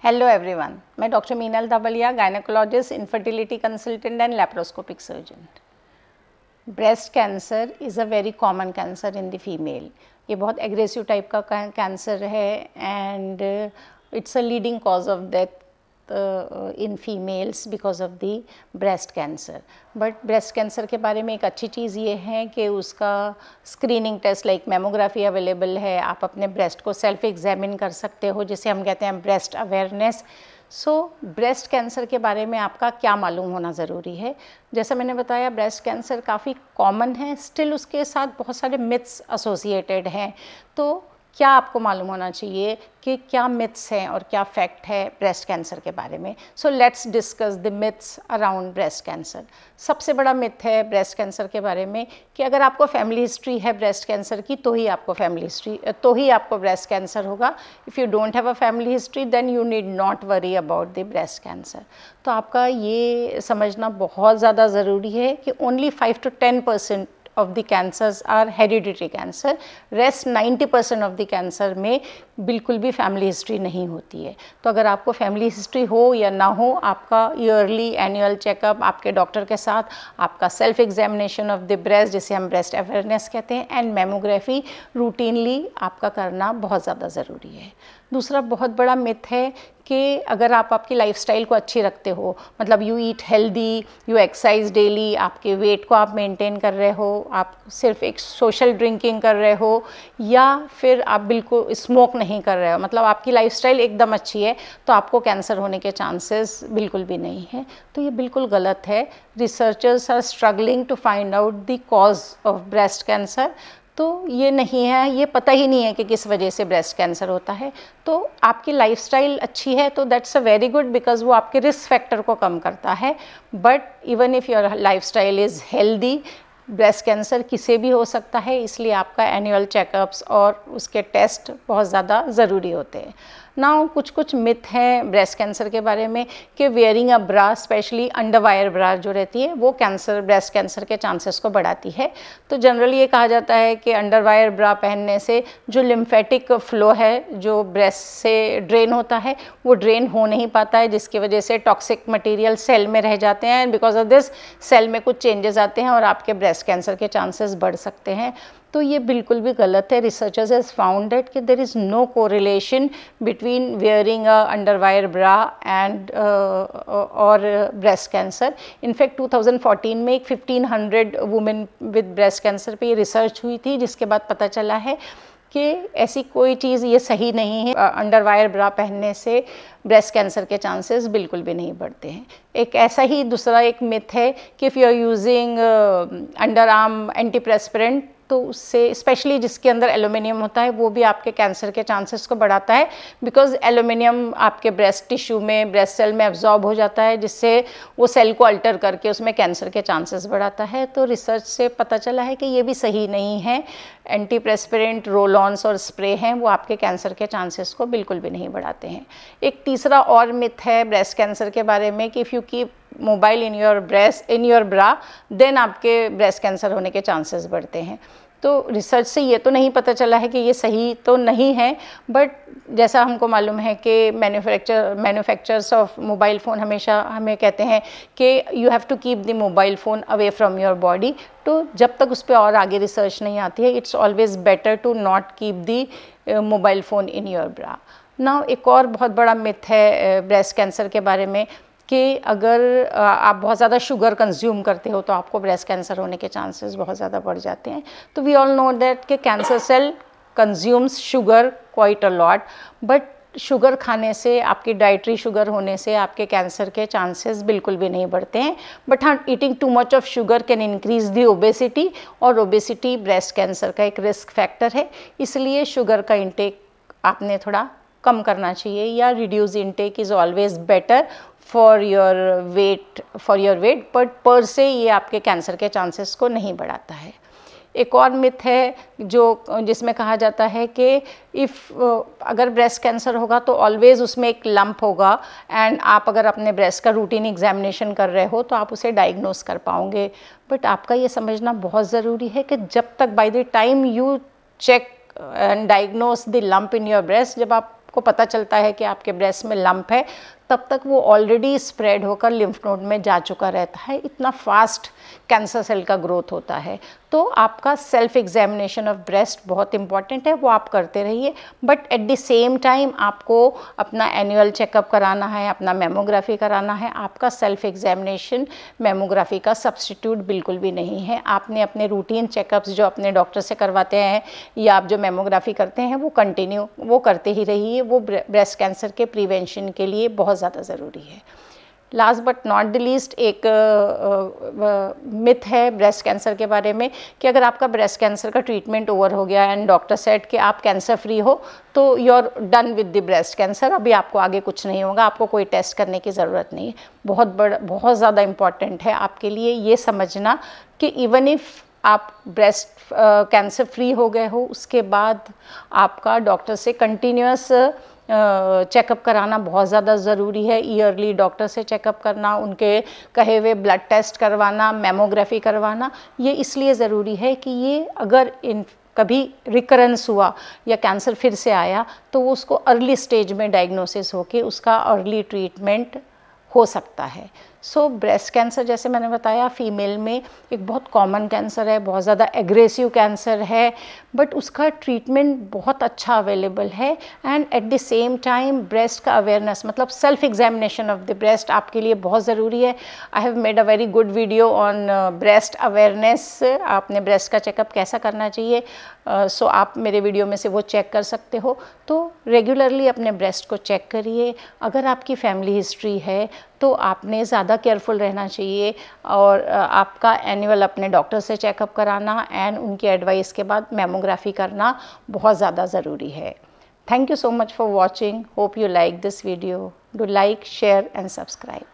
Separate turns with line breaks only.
Hello everyone, मैं doctor Meenal Dhavaliya, gynaecologist, infertility consultant and laparoscopic surgeon. Breast cancer is a very common cancer in the female. ये बहुत aggressive type का cancer है and it's a leading cause of death in females because of the breast cancer. But breast cancer के बारे में एक अच्छी चीज़ ये है कि उसका screening taste like mammography available है। आप अपने ब्रेस्ट को सेल्फ एग्जामिन कर सकते हो, जिसे हम कहते हैं ब्रेस्ट अवेयरनेस। सो ब्रेस्ट कैंसर के बारे में आपका क्या मालूम होना ज़रूरी है। जैसा मैंने बताया, ब्रेस्ट कैंसर काफ़ी कॉमन है, स्टिल उसके साथ बहुत सारे मिथ्स एसोसिएटेड हैं। तो क्या आपको मालूम होना चाहिए कि क्या मिथ्स हैं और क्या फैक्ट है ब्रेस्ट कैंसर के बारे में। So let's discuss the myths around breast cancer. सबसे बड़ा मिथ है ब्रेस्ट कैंसर के बारे में कि अगर आपको फैमिली हिस्ट्री है ब्रेस्ट कैंसर की तो ही आपको ब्रेस्ट कैंसर होगा। If you don't have a family history then you need not worry about the breast cancer. तो आपका ये समझना बहुत ज़्यादा ज़रूरी है कि only 5 to 10% of the cancers are hereditary cancer, rest 90% of the cancer में बिल्कुल भी फैमिली हिस्ट्री नहीं होती है। तो अगर आपको फैमिली हिस्ट्री हो या ना हो, आपका ईयरली एनुअल चेकअप आपके डॉक्टर के साथ, आपका self examination of the breast जिसे हम ब्रेस्ट अवेयरनेस कहते हैं, एंड मेमोग्राफी रूटीनली आपका करना बहुत ज़्यादा ज़रूरी है। दूसरा बहुत बड़ा मिथ है कि अगर आप आपकी लाइफस्टाइल को अच्छी रखते हो, मतलब you eat healthy, you exercise daily, आपके वेट को आप मेंटेन कर रहे हो, आप सिर्फ एक सोशल ड्रिंकिंग कर रहे हो, या फिर आप बिल्कुल स्मोक नहीं कर रहे हो, मतलब आपकी लाइफस्टाइल एकदम अच्छी है, तो आपको कैंसर होने के चांसेस बिल्कुल भी नहीं है। तो ये बिल्कुल गलत है। Researchers are struggling to find out the cause of breast cancer. तो ये नहीं है, ये पता ही नहीं है कि किस वजह से ब्रेस्ट कैंसर होता है। तो आपकी लाइफस्टाइल अच्छी है तो that's a very good, because वो आपके रिस्क फैक्टर को कम करता है। But even if your lifestyle is healthy, breast cancer किसे भी हो सकता है, इसलिए आपका एनुअल चेकअप्स और उसके टेस्ट बहुत ज़्यादा ज़रूरी होते हैं। नाउ कुछ मिथ हैं ब्रेस्ट कैंसर के बारे में कि wearing a bra, specially underwire bra जो रहती है, वो ब्रेस्ट कैंसर के चांसेस को बढ़ाती है। तो जनरली ये कहा जाता है कि अंडरवायर ब्रा पहनने से जो लिम्फेटिक फ्लो है जो ब्रेस्ट से ड्रेन होता है वो ड्रेन हो नहीं पाता है, जिसकी वजह से टॉक्सिक मटेरियल सेल में रह जाते हैं, and because of this cell में कुछ चेंजेस आते हैं और आपके ब्रेस्ट कैंसर के चांसेस बढ़ सकते हैं। तो ये बिल्कुल भी गलत है। रिसर्चर्स हैज फाउंड दैट कि there is no correlation between wearing a underwire bra and और ब्रेस्ट कैंसर। इनफैक्ट 2014 में एक 1500 वुमेन विद ब्रेस्ट कैंसर पे ये रिसर्च हुई थी, जिसके बाद पता चला है कि ऐसी कोई चीज़ ये सही नहीं है। अंडरवायर ब्रा पहनने से ब्रेस्ट कैंसर के चांसेस बिल्कुल भी नहीं बढ़ते हैं। एक ऐसा ही दूसरा एक मिथ है कि if you are using underarm antiperspirant, तो उससे स्पेशली जिसके अंदर एल्युमिनियम होता है वो भी आपके कैंसर के चांसेस को बढ़ाता है, बिकॉज एल्युमिनियम आपके ब्रेस्ट टिश्यू में, ब्रेस्ट सेल में एब्जॉर्ब हो जाता है, जिससे वो सेल को अल्टर करके उसमें कैंसर के चांसेस बढ़ाता है। तो रिसर्च से पता चला है कि ये भी सही नहीं है। एंटीप्रेस्पिरेंट रोल ऑन्स और स्प्रे हैं वो आपके कैंसर के चांसेस को बिल्कुल भी नहीं बढ़ाते हैं। एक तीसरा और मिथ है ब्रेस्ट कैंसर के बारे में कि if you keep mobile in your bra then आपके ब्रेस्ट कैंसर होने के चांसेस बढ़ते हैं। तो रिसर्च से ये तो नहीं पता चला है कि ये सही तो नहीं है, बट जैसा हमको मालूम है कि मैन्युफैक्चरर्स ऑफ मोबाइल फ़ोन हमेशा हमें कहते हैं कि you have to keep the mobile phone away from your body. तो जब तक उस पर और आगे रिसर्च नहीं आती है, it's always better to not keep the mobile phone in your bra. Now एक और बहुत बड़ा मिथ है ब्रेस्ट कैंसर के बारे में कि अगर आप बहुत ज़्यादा शुगर कंज्यूम करते हो तो आपको ब्रेस्ट कैंसर होने के चांसेस बहुत ज़्यादा बढ़ जाते हैं। तो वी ऑल नो दैट कि cancer cell consumes sugar quite a lot, but sugar खाने से, आपकी डाइटरी शुगर होने से आपके कैंसर के चांसेस बिल्कुल भी नहीं बढ़ते हैं। बट हाँ, eating too much of sugar cane increase the obesity, और ओबेसिटी ब्रेस्ट कैंसर का एक रिस्क फैक्टर है। इसलिए शुगर का इंटेक आपने थोड़ा कम करना चाहिए, या reduce intake is always better for your weight, but पर से ये आपके कैंसर के चांसेस को नहीं बढ़ाता है। एक और मिथ है जिसमें कहा जाता है कि अगर ब्रेस्ट कैंसर होगा तो ऑलवेज़ उसमें एक लंप होगा, एंड आप अगर अपने ब्रेस्ट का रूटीन एग्जामिनेशन कर रहे हो तो आप उसे डायग्नोस कर पाओगे। बट आपका ये समझना बहुत ज़रूरी है कि जब तक by the time you check and diagnose the lump in your breast, जब आप आपको पता चलता है कि आपके ब्रेस्ट में लंप है, तब तक वो ऑलरेडी स्प्रेड होकर लिम्फ नोड में जा चुका रहता है। इतना फास्ट कैंसर सेल का ग्रोथ होता है। तो आपका सेल्फ एग्जामिनेशन ऑफ ब्रेस्ट बहुत इंपॉर्टेंट है, वो आप करते रहिए, but at the same time आपको अपना एनुअल चेकअप कराना है, अपना मेमोग्राफी कराना है। आपका सेल्फ एग्जामिनेशन मेमोग्राफी का सब्स्टिट्यूट बिल्कुल भी नहीं है। आपने अपने रूटीन चेकअप्स जो अपने डॉक्टर से करवाते हैं या आप जो मेमोग्राफी करते हैं वो कंटिन्यू वो करते ही रहिए। वो ब्रेस्ट कैंसर के प्रिवेंशन के लिए बहुत ज़्यादा ज़रूरी है। Last but not the least, एक मिथ है ब्रेस्ट कैंसर के बारे में कि अगर आपका ब्रेस्ट कैंसर का ट्रीटमेंट ओवर हो गया एंड डॉक्टर सेड कि आप कैंसर फ्री हो तो you are done with the breast cancer, अभी आपको आगे कुछ नहीं होगा, आपको कोई टेस्ट करने की ज़रूरत नहीं है। बहुत ज़्यादा इम्पॉर्टेंट है आपके लिए ये समझना कि इवन इफ़ आप ब्रेस्ट कैंसर फ्री हो गए हो, उसके बाद आपका डॉक्टर से कंटिन्यूस चेकअप कराना बहुत ज़्यादा ज़रूरी है। ईयरली डॉक्टर से चेकअप करना, उनके कहे हुए ब्लड टेस्ट करवाना, मेमोग्राफी करवाना, ये इसलिए ज़रूरी है कि ये अगर कभी रिकरेंस हुआ या कैंसर फिर से आया तो वो उसको अर्ली स्टेज में डायग्नोसिस होके उसका अर्ली ट्रीटमेंट हो सकता है। सो ब्रेस्ट कैंसर जैसे मैंने बताया फीमेल में एक बहुत कॉमन कैंसर है, बहुत ज़्यादा एग्रेसिव कैंसर है, बट उसका ट्रीटमेंट बहुत अच्छा अवेलेबल है। And at the same time breast का अवेयरनेस मतलब self examination of the breast आपके लिए बहुत ज़रूरी है। I have made a very good video on breast awareness, आपने ब्रेस्ट का चेकअप कैसा करना चाहिए। सो आप मेरे वीडियो में से वो चेक कर सकते हो। तो रेगुलरली अपने ब्रेस्ट को चेक करिए। अगर आपकी फैमिली हिस्ट्री है तो आपने ज़्यादा केयरफुल रहना चाहिए और आपका एनुअल अपने डॉक्टर से चेकअप कराना एंड उनकी एडवाइस के बाद मेमोग्राफी करना बहुत ज़्यादा ज़रूरी है। Thank you so much for watching. Hope you like this video. Do like, share and subscribe.